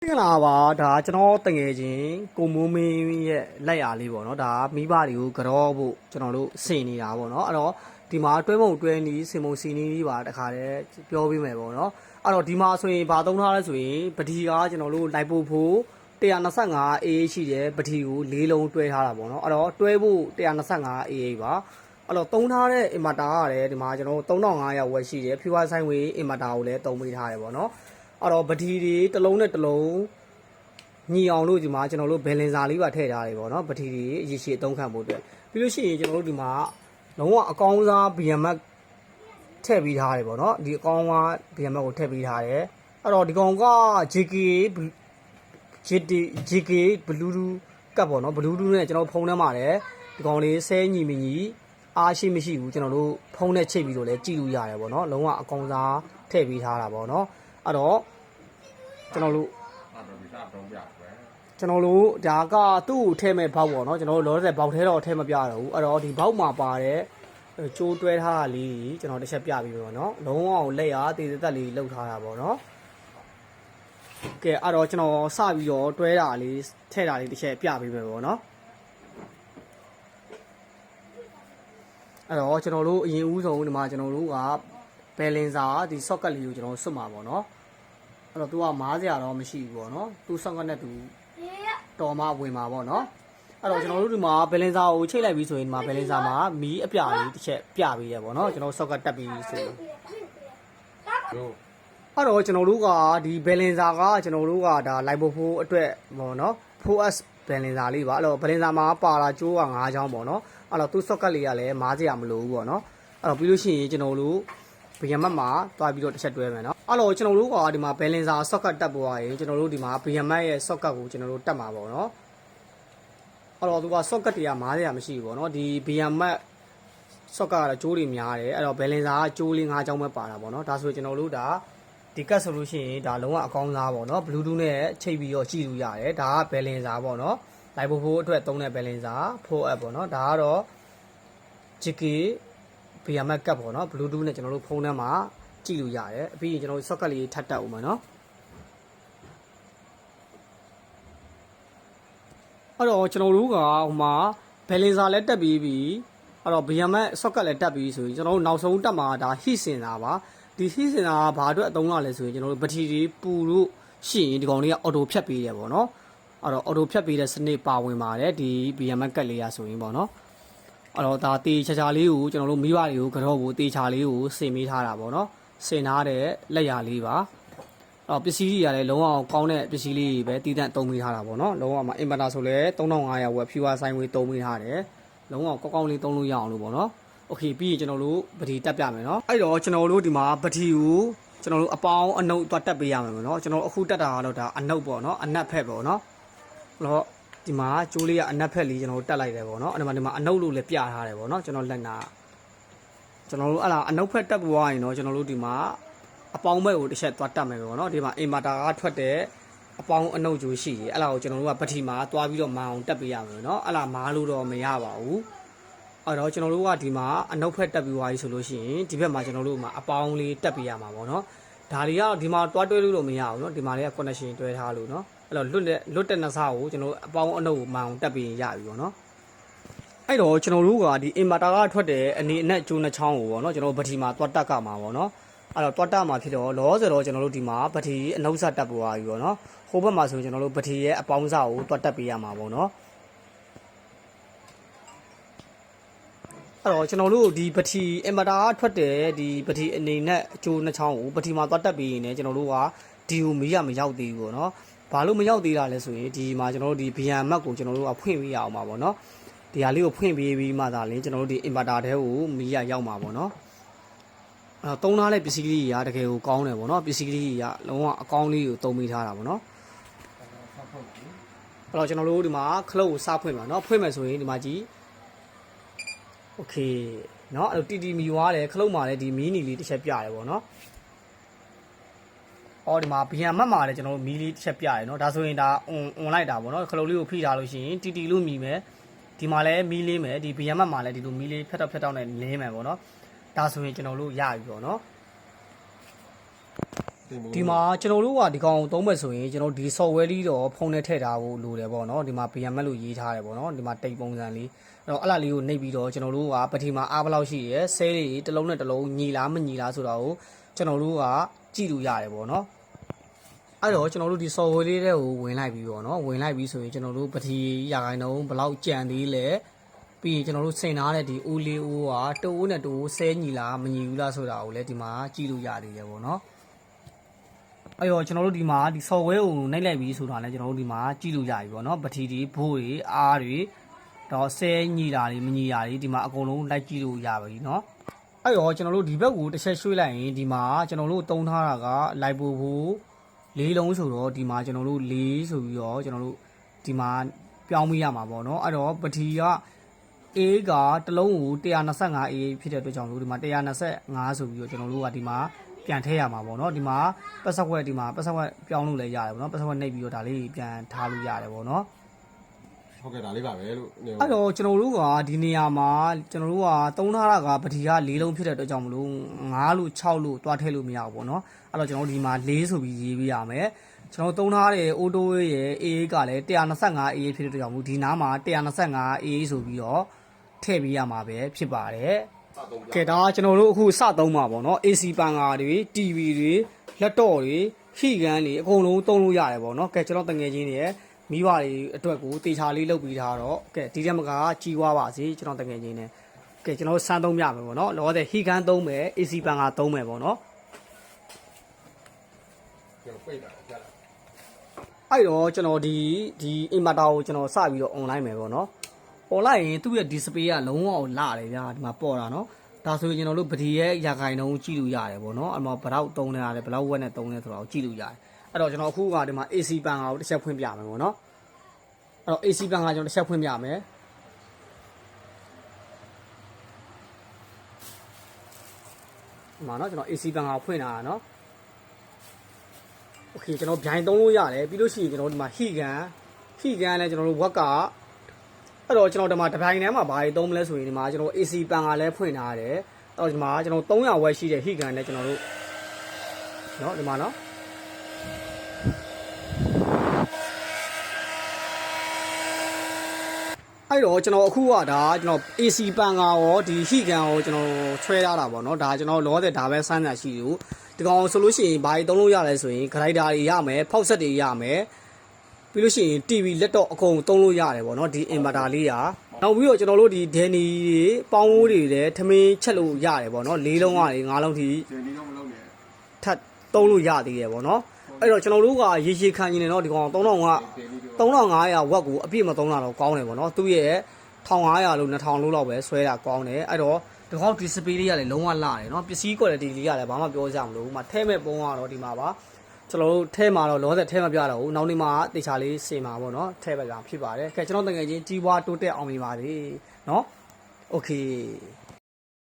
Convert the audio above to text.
င်္ဂလာပါဒါကျွန်တော်တငယ်ချင်းကိုမိုးမင်းရဲ့လက်ရာလေးပေါ့နော်ဒါမိဘတွေကိုကြောဖို့ကျွန်တော်တို့စင်နေတာပေါ့နော်အဲ့တော့ဒီမှာတွဲမုံတွဲနီးစင်မုံစီနီးပါတခါတည်းပြောပေးမယ်ပေါ့နော်အဲ့တော့ဒီမှာဆိုရင်ဘာသုံးထားလဲဆိုရင်ပတိကကျွန်တော်တို့လိုက်ဖို့ဖို့125 AA ရှိတယ်ပတိကို၄လုံးတွဲထားတာပေါ့နော်အဲ့တော့တွဲဖို့125 AA ပါအဲ့တော့သုံးထားတဲ့အင်မတာကလည်းဒီမှာကျွန်တော်တို့3500ဝယ်ရှိတယ်ဖြူဝါဆိုင်ဝေးအင်မတာကိုလည်းသုံးပေးထားတယ်ပေါ့နော်အဲ့တော့ပတိတွေတစ်လုံးနဲ့တစ်လုံးညီအောင်လို့ဒီမှာကျွန်တော်တို့ဘယ်လင်စာလေးပါထည့်ထားတယ်ပေါ့နော်ပတိတွေအရေးရှိအသုံးခံဖို့အတွက်ပြီးလို့ရှိရင်ကျွန်တော်တို့ဒီမှာလုံးဝအကောင်းစား BMX ထည့်ပေးထားတယ်ပေါ့နော်ဒီအကောင်းက BMX ကိုထည့်ပေးထားတယ်အဲ့တော့ဒီကောင်က JK Bluetooth ကပ်ပေါ့နော် Bluetooth နဲ့ကျွန်တော်ဖုန်းထဲမှာလည်းဒီကောင်လေးဆဲညီမညီအားရှိမရှိဘူးကျွန်တော်တို့ဖုန်းနဲ့ချိတ်ပြီးတော့လည်းကြည့်လို့ရတယ်ပေါ့နော်လုံးဝအကောင်းစားထည့်ပေးထားတာပေါ့နော်အဲ့တော့ကျွန်တော်တို့ဒါကသူ့ကိုထဲမဲ့ဘောက်ပေါ့နော်ကျွန်တော်တို့လောလောဆယ်ဘောက်ထဲတော့ထဲမပြတော့ဘူးအဲ့တော့ဒီဘောက်မှာပါတဲ့ကျိုးတွဲထားတာလေးကျွန်တော်တစ်ချက်ပြပြီးပေါ့နော်လုံးဝကိုလက်ရတည်သက်လေးလှုပ်ထားတာပေါ့နော်ကဲအဲ့တော့ကျွန်တော်စပြီးတော့တွဲတာလေးထဲတာလေးတစ်ချက်ပြပေးမယ်ပေါ့နော်အဲ့တော့ကျွန်တော်တို့အရင်ဦးဆုံးဒီမှာကျွန်တော်တို့ကဘယ်လင်စာဒီ socket လေးကိုကျွန်တော်ဆွတ်မှာပေါ့နော်အဲ့တော့သူကမားစရာတော့မရှိဘူးပေါ့နော်သူ socket နဲ့သူတော်မှဝင်မှာပေါ့နော်အဲ့တော့ကျွန်တော်တို့ဒီမှာဘယ်လင်စာကိုချိတ်လိုက်ပြီးဆိုရင်ဒီမှာဘယ်လင်စာမှာမီးအပြလေးတစ်ချက်ပြပေးရပေါ့နော်ကျွန်တော် socket တက်ပြီးဆိုရင်အဲ့တော့ကျွန်တော်တို့ကဒီဘယ်လင်စာကကျွန်တော်တို့ကဒါ live ဖို့အတွက်ပေါ့နော် 4S ဘယ်လင်စာလေးပါအဲ့တော့ဘယ်လင်စာမှာပါလာကျိုးက9ချောင်းပေါ့နော်အဲ့တော့သူ့ socket လေးကလည်းမားစရာမလိုဘူးပေါ့နော်အဲ့တော့ပြီးလို့ရှိရင်ကျွန်တော်တို့ဗီယမ်မတ်မှာတွားပြီးတော့တစ်ချက်တွဲမယ်နော်အဲ့တော့ကျွန်တော်တို့ကဒီမှာဘယ်လင်စာ socket တက်ပေါ်ရရင်ကျွန်တော်တို့ဒီမှာဗီယမ်မတ်ရဲ့ socket ကိုကျွန်တော်တို့တက်မှာပေါ့နော်အဲ့တော့သူက socket တွေကမားစရာမရှိဘူးပေါ့နော်ဒီဗီယမ်မတ် socket ကတော့ကျိုးတွေများတယ်အဲ့တော့ဘယ်လင်စာကကျိုးလေး9ချောင်းပဲပါတာပေါ့နော်ဒါဆိုကျွန်တော်တို့ဒါဒီကတ်ဆိုလို့ရှိရင်ဒါလုံးဝအကောင်းစားပေါ့နော် Bluetooth နဲ့ချိတ်ပြီးတော့ကြည့်လို့ရတယ်ဒါကဘယ်လင်စာပေါ့နော် live ဖို့အတွက်သုံးတဲ့ဘယ်လင်စာ 4app ပေါ့နော်ဒါကတော့ JK BMX ကပ်ပေါ့နော် Bluetooth နဲ့ကျွန်တော်တို့ဖုန်းထဲမှာကြည့်လို့ရတယ်အပြီးရင်ကျွန်တော်တို့ socket လေးထပ်တက်ဦးမှာနော်အဲ့တော့ကျွန်တော်တို့ကဟိုမှာဘယ်လင်စာလည်းတက်ပြီးပြီအဲ့တော့ BMX socket လည်းတက်ပြီးဆိုရင်ကျွန်တော်တို့နောက်ဆုံးတက်မှာဒါ heat စင်တာပါဒီ heat စင်တာကဘာအတွက်အသုံးရလဲဆိုရင်ကျွန်တော်တို့ဘက်ထရီပူလို့ရှိရင်ဒီကောင်လေးက auto ဖြတ်ပေးတယ်ပေါ့နော်အဲ့တော့ auto ဖြတ်ပေးတဲ့စနစ်ပါဝင်ပါတယ်ဒီ BMX ကပ်လေးရဆိုရင်ပေါ့နော်အဲ့တော့ဒါတေချာချာလေးကိုကျွန်တော်တို့မိဘတွေကိုကြောဖို့တေချာလေးကိုစင်ပေးထားတာပေါ့နော်စင်ထားတဲ့လက်ရာလေးပါအဲ့တော့ပစ္စည်းကြီးရတယ်လုံးဝကောင်းတဲ့ပစ္စည်းလေးပဲတီးတန့်သုံးပေးထားတာပေါ့နော်လုံးဝမှာအင်ဗာတာဆိုလဲ3500ဝယ်ဖြူဝါဆိုင်ဝေးသုံးပေးထားတယ်လုံးဝကောင်းလေးသုံးလို့ရအောင်လို့ပေါ့နော်โอเคပြီးရင်ကျွန်တော်တို့ပတိတက်ပြမယ်နော်အဲ့တော့ကျွန်တော်တို့ဒီမှာပတိကိုကျွန်တော်တို့အပေါင်းအနှုတ်သွားတက်ပေးရမယ်ပေါ့နော်ကျွန်တော်အခုတက်တာကတော့ဒါအနှုတ်ပေါ့နော်အနက်ဖက်ပေါ့နော်အဲ့တော့ဒီမှာကျိုးလေးကအနက်ဖက်လေးကျွန်တော်တို့တက်လိုက်တယ်ပေါ့နော်အဲ့ဒီမှာအနှုတ်လို့လည်းပြထားတယ်ပေါ့နော်ကျွန်တော်လက်နာကျွန်တော်တို့အဲ့ဒါအနှုတ်ဖက်တက်ပွားရင်တော့ကျွန်တော်တို့ဒီမှာအပေါင်းဘက်ကိုတစ်ချက်သွားတက်မယ်ပေါ့နော်ဒီမှာအင်မာတာကထွက်တဲ့အပေါင်းအနှုတ်ကျိုးရှိတယ်အဲ့ဒါကိုကျွန်တော်တို့ကပတိမှာသွားပြီးတော့မအောင်တက်ပေးရမယ်နော်အဲ့ဒါမားလို့တော့မရပါဘူးအဲ့တော့ကျွန်တော်တို့ကဒီမှာအနှုတ်ဖက်တက်ပြီးွားပြီဆိုလို့ရှိရင်ဒီဘက်မှာကျွန်တော်တို့မှာအပေါင်းလေးတက်ပေးရမှာပေါ့နော်ဒါလေးကတော့ဒီမှာတွားတွဲလို့တော့မရဘူးနော်ဒီမှာလေးက connection တွဲထားလို့နော်အဲ့တော့လွတ်တဲ့နှစားကိုကျွန်တော်အပေါင်းအနှုတ်ကိုမအောင်တက်ပေးရင်ရပြီပေါ့နော်အဲ့တော့ကျွန်တော်တို့ကဒီ inverter ကထွက်တဲ့အနေအနဲ့ကျိုးနှချောင်းကိုပေါ့နော်ကျွန်တော်ဘက်ထရီမှာတွားတက်ကမှာပေါ့နော်အဲ့တော့တွားတက်မှာဖြစ်တော့လောဆိုတော့ကျွန်တော်တို့ဒီမှာဘက်ထရီအနှုတ်ဆက်တက်ပေါ်သွားပြီပေါ့နော်ဟိုဘက်မှာဆိုကျွန်တော်တို့ဘက်ထရီရဲ့အပေါင်းစားကိုတွားတက်ပေးရမှာပေါ့နော်အဲ့တော့ကျွန်တော်တို့ဒီပတိအင်ဗာတာကထွက်တယ်ဒီပတိအနေနဲ့အကျိုးနှချောင်းကိုပတိမှာသွားတက်ပြီးရင်လည်းကျွန်တော်တို့ကဒီကိုမီးရမရောက်သေးဘူးပေါ့နော်ဘာလို့မရောက်သေးတာလဲဆိုရင်ဒီမှာကျွန်တော်တို့ဒီ BMX ကိုကျွန်တော်တို့ကဖွင့်ပေးရအောင်ပါပေါ့နော်ဒီဟာလေးကိုဖွင့်ပေးပြီးမှသာလေကျွန်တော်တို့ဒီအင်ဗာတာထဲကိုမီးရရောက်မှာပေါ့နော်အဲ့တော့သုံးထားတဲ့ပစ္စည်းလေးတွေကတကယ်ကိုကောင်းတယ်ပေါ့နော်ပစ္စည်းလေးတွေကလုံးဝအကောင်းလေးကိုသုံးပေးထားတာပေါ့နော်အဲ့တော့ကျွန်တော်တို့ဒီမှာခလုတ်ကိုစဖွင့်မှာနော်ဖွင့်မယ်ဆိုရင်ဒီမှာကြည့်โอเคเนาะအဲ့တီမီွားတယ်ခလုတ်မှာလည်းဒီမီနီလေးတစ်ချက်ပြရတယ်ပေါ့နော်အော်ဒီမှာဘီယံမတ်မှာလည်းကျွန်တော်တို့မီလေးတစ်ချက်ပြရတယ်เนาะဒါဆိုရင်ဒါအွန်လိုက်တာပေါ့နော်ခလုတ်လေးကိုဖိထားလို့ရှိရင်တီလို့မီမယ်ဒီမှာလည်းမီလေးမယ်ဒီဘီယံမတ်မှာလည်းဒီလိုမီလေးဖြတ်တော့နဲ့လင်းမယ်ပေါ့နော်ဒါဆိုရင်ကျွန်တော်တို့ရပြီပေါ့နော် ဒီမှာကျွန်တော်တို့ကဒီကောင်သုံးမဲ့ဆိုရင်ကျွန်တော်ဒီ software လေးတော့ဖုန်းထဲထည့်ထားဖို့လိုတယ်ပေါ့နော်ဒီမှာ BMS လို့ရေးထားတယ်ပေါ့နော်ဒီမှာတိတ်ပုံစံလေးအဲ့တော့အဲ့လားလေးကိုနှိပ်ပြီးတော့ကျွန်တော်တို့ကပထမအားဘယ်လောက်ရှိရဲဆဲလေးတစ်လုံးနဲ့တစ်လုံးညီလားမညီလားဆိုတာကိုကျွန်တော်တို့ကကြည့်လို့ရတယ်ပေါ့နော်အဲ့တော့ကျွန်တော်တို့ဒီ software လေးတွေကိုဝင်လိုက်ပြီးပေါ့နော်ဝင်လိုက်ပြီးဆိုရင်ကျွန်တော်တို့ပထီရာခိုင်နှုန်းဘယ်လောက်ကြံသေးလဲပြီးရင်ကျွန်တော်တို့စင်ထားတဲ့ဒီ O4 ကတိုးနဲ့တိုးဆဲညီလားမညီဘူးလားဆိုတာကိုလည်းဒီမှာကြည့်လို့ရသေးတယ်ပေါ့နော်အဲ့တော့ကျွန်တော်တို့ဒီမှာဒီ software ကိုနှိပ်လိုက်ပြီးဆိုတာလည်းကျွန်တော်တို့ဒီမှာကြည့်လို့ရပြီပေါ့နော်ပထီတွေဘိုးတွေအားတွေတော့ဆဲညီတာတွေမညီတာတွေဒီမှာအကုန်လုံးလိုက်ကြည့်လို့ရပြီเนาะအဲ့တော့ကျွန်တော်တို့ဒီဘက်ကိုတစ်ချက်ရွှေ့လိုက်ရင်ဒီမှာကျွန်တော်တို့တုံးထားတာကလိုက်ဖို့လေးလုံးဆိုတော့ဒီမှာကျွန်တော်တို့လေးဆိုပြီးတော့ကျွန်တော်တို့ဒီမှာပြောင်းမိရမှာပေါ့เนาะအဲ့တော့ပထီက A ကတစ်လုံးကို 125A ဖြစ်တဲ့အတွက်ကြောင့်လို့ဒီမှာ125ဆိုပြီးတော့ကျွန်တော်တို့ကဒီမှာပြန်ထည့်ရမှာပေါ့เนาะဒီမှာပတ်စက်ခွက်ဒီမှာပတ်စက်ခွက်ပြောင်းလို့လည်းရတယ်ပေါ့เนาะပတ်စက်ခွက်နှိပ်ပြီးတော့ဒါလေးပြန်ထားလို့ရတယ်ပေါ့เนาะဟုတ်ကဲ့ဒါလေးပါပဲလို့အဲ့တော့ကျွန်တော်တို့ကဒီနေရာမှာကျွန်တော်တို့ကသုံးထားတာကပထီက၄လုံးဖြစ်တဲ့အတွက်ကြောင့်မလို့9လို့6လို့တွားထည့်လို့မရဘူးပေါ့เนาะအဲ့တော့ကျွန်တော်တို့ဒီမှာ4ဆိုပြီးရေးပေးရမယ်ကျွန်တော်သုံးထားတဲ့ auto ရဲ့ AA ကလည်း 125A ဖြစ်တဲ့အတွက်ကြောင့်မလို့ဒီနားမှာ 125A ဆိုပြီးတော့ထည့်ပေးရမှာပဲဖြစ်ပါတယ်ကဲဒါကျွန်တော်တို့အခုစသုံးမှာပေါ့เนาะ AC ပန်ကာတွေ TV တွေလက်တော့တွေဟိကန်းတွေအကုန်လုံးသုံးလို့ရတယ်ပေါ့เนาะကဲကျွန်တော်တငယ်ချင်းတွေရဲ့မိဘတွေအတွက်ကိုတေချာလေးလုပ်ပြီးထားတော့ကဲဒီတက်မကကြီးွားပါစေကျွန်တော်တကယ်ချင်းနဲ့ကဲကျွန်တော်စမ်းသုံးပြမယ်ပေါ့နော်လောဆယ်ဟီကန်သုံးမယ် AC ပန်ကသုံးမယ်ပေါ့နော်အဲ့တော့ကျွန်တော်ဒီအင်ဗာတာကိုကျွန်တော်စပြီးတော့ online မယ်ပေါ့နော် online ရင်သူ့ရဲ့ display ကလုံးဝလာတယ်ဗျာဒီမှာပေါ်တာနော်ဒါဆိုရင်ကျွန်တော်တို့ပထီရဲ့ရာခိုင်နှုန်းကြည့်လို့ရတယ်ပေါ့နော်အဲ့မှာဘယ်တော့သုံးနေရတယ်ဘယ်တော့ဝက်နဲ့သုံးနေဆိုတာကိုကြည့်လို့ရတယ်အဲ့တော့ကျွန်တော်အခုကဒီမှာ AC ပန်ကာကိုတစ်ချက်ဖွင့်ပြမယ်ပေါ့နော်အဲ့တော့ AC ပန်ကာကျွန်တော်တစ်ချက်ဖွင့်ပြမယ်ဒီမှာနော်ကျွန်တော် AC ပန်ကာဖွင့်လာတာနော်โอเคကျွန်တော်ဗျိုင်သုံးလို့ရတယ်ပြီးလို့ရှိရင်ကျွန်တော်ဒီမှာဟိကန်လည်းကျွန်တော်တို့ဝက်ကအဲ့တော့ကျွန်တော်ဒီမှာတစ်ဗျိုင်ထဲမှာဘာတွေသုံးမလဲဆိုရင်ဒီမှာကျွန်တော် AC ပန်ကာလည်းဖွင့်ထားရတယ်အဲ့တော့ဒီမှာကျွန်တော်300ဝက်ရှိတဲ့ဟိကန်လည်းကျွန်တော်တို့နော်ဒီမှာနော်အဲ့တော့ကျွန်တော်အခုကဒါကျွန်တော် AC ပန်ကာရောဒီဟိကန်ရောကျွန်တော်ဆွဲထားတာပေါ့နော်ဒါကျွန်တော်လောဆယ်ဒါပဲစမ်းစာရှိလို့ဒီကောင်ဆိုလို့ရှိရင်ဘာတွေသုံးလို့ရလဲဆိုရင်ဂရိုက်တာတွေရမယ်ဖောက်ဆက်တွေရမယ်ပြီးလို့ရှိရင် TV လက်တော့အကုန်သုံးလို့ရတယ်ပေါ့နော်ဒီ inverter လေးကနောက်ပြီးတော့ကျွန်တော်တို့ဒီဒန်နီတွေပေါင်းမိုးတွေလည်းထမင်းချက်လို့ရတယ်ပေါ့နော်၄လုံးကနေ၅လုံးထိဒန်နီတော့မလုပ်နဲ့ထပ်သုံးလို့ရသေးတယ်ပေါ့နော်အဲ့တော့ကျွန်တော်တို့ကရေရှည်ခံနေတယ်နော်ဒီကောင်3500ဝက်ကိုအပြည့်မသုံးတာတော့ကောင်းတယ်ပေါ့နော်သူ့ရဲ့1500လို့2000လို့လောက်ပဲဆွဲတာကောင်းတယ်အဲ့တော့ဒီကောင် display လေးကလည်းလုံးဝလာတယ်နော်ပစ္စည်း quality လေးကလည်းဘာမှပြောကြမလို့ဥမာထဲမဲ့ပုံကတော့ဒီမှာပါကျွန်တော်တို့ထဲမှာတော့လောဆယ်ထဲမပြတော့ဘူးနောက်နေ့မှာတေချာလေးစင်ပါပေါ့နော်ထဲပဲကဖြစ်ပါတယ်ခဲကျွန်တော်တကယ်ချင်းကြီးပွားတိုးတက်အောင်မြင်ပါစေနော်โอเค